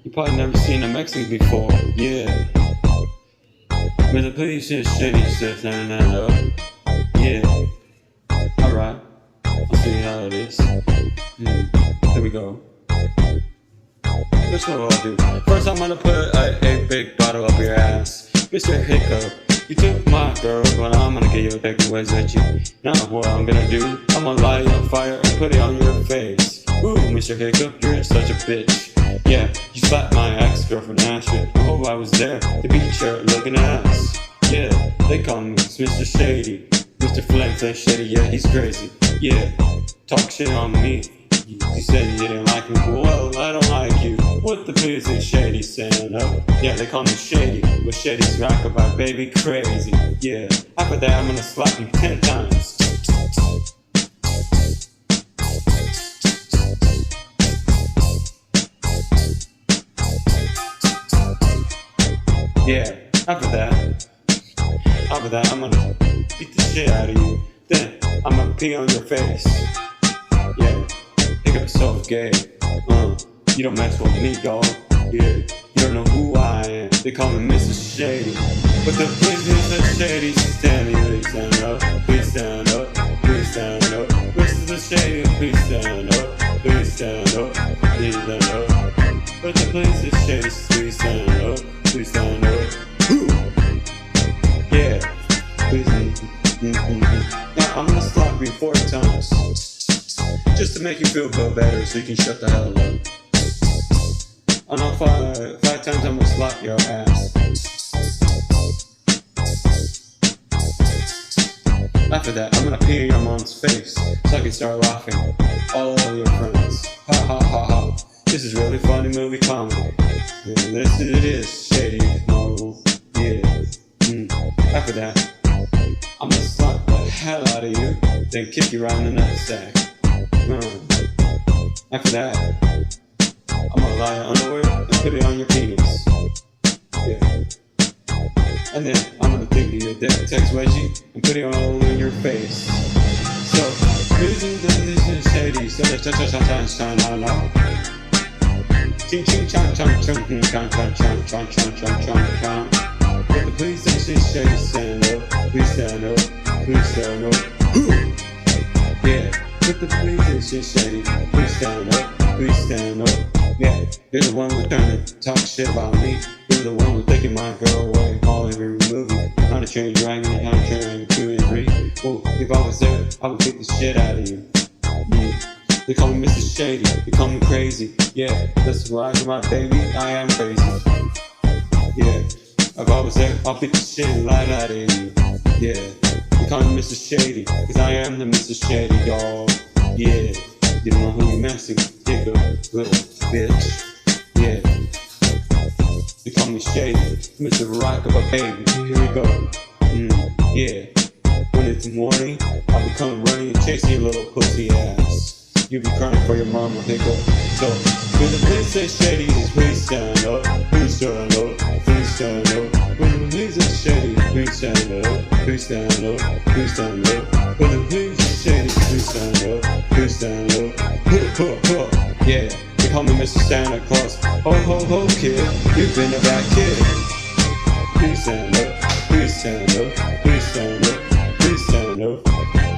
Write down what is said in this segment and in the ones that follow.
You probably never seen a Mexican before, yeah. But the police is shady, stuff, up. Yeah. Alright. I'll see how it is. Here we go. First of all, dude. First, I'm gonna put a big bottle up your ass. Mr. Hiccup, you took my girl, but I'm gonna get your dick ways at you. Now, what I'm gonna do, I'm gonna light you on fire and put it on your face. Ooh, Mr. Hiccup, you're such a bitch. Yeah, you slapped my ex-girlfriend Astrid. I hope I was there to beat your looking ass. Yeah, they call me Mr. Shady. Mr. Flame Shady, yeah, he's crazy. Yeah, talk shit on me. You said you didn't like me, well, I don't like you. What the police is Shady saying up? Yeah, they call me Shady, but Shady's rockabye, baby, crazy. Yeah, after that, I'm gonna slap you 10 times. Yeah, after that, I'm gonna beat the shit out of you. Then, I'm gonna pee on your face. Yeah, Hiccup is so gay. You don't mess with me, dog. Yeah, you don't know who I am. They call me Mr. Shady. But the police is so shady. Please stand up. Please stand up. Please stand up. Mr. Shady, please stand up. Please stand up. Please stand up. But the police is shady. Please stand up. Please stand up. Yeah. Please. Now I'm gonna slap you 4 times. Just to make you feel better so you can shut the hell up. I know 5 times I'm gonna slap your ass. After that, I'm gonna pee in your mom's face so I can start laughing. All of your friends. Ha ha ha ha. This is really funny movie comedy. Yeah, this it is Shady Marvel. Yeah. After that, I'm gonna slap the hell out of you, then kick you right in the nutsack. After that, I'm gonna lie your underwear and put it on your penis. Yeah. And then I'm gonna take your text wedgie and put it all in your face. So, this is Shady. So, ching ching chong chong chong chong chong chong chong chong chong chong. But the police station Shady, stand up. Please stand up. Please stand up. Yeah. But the police is Shady. Please stand up. Please stand up. Yeah, you're the one who's trying to talk shit about me. You're the one who's taking my girl away. All every movie. How to Train Your Dragon and How to Train Your Dragon 2 and 3. Oh, if I was there, I would kick the shit out of you. They call me Mr. Shady. They call me crazy. Yeah, that's why I'm my baby. I am crazy. Yeah, if I was there, I'll beat the shit right out of you. Yeah. They call me Mr. Shady, cause I am the Mr. Shady, dog. Yeah, you don't know who you're messing with, nigga, little bitch. Yeah, they call me Shady, Mr. Rockabye, baby. Here we go. Yeah, when it's morning, I'll be coming running and chasing your little pussy ass. You'll be crying for your mama, Hiccup. So, when the police say Shady, please stand up, please stand up, please stand up. When the police say Shady, please stand up, please stand up, please stand up. When the police say Shady, please stand up, please stand up. Yeah, they call me Mr. Santa Claus. Ho ho ho kid, you've been a bad kid. Please stand up, please stand up, please stand up, please stand up,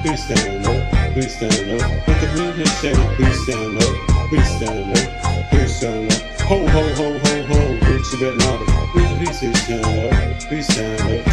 please stand up, please stand up. When the police say Shady, please stand up, please stand up, please stand up. Ho ho ho ho ho, bitch, you better not. Please stand up, please stand up.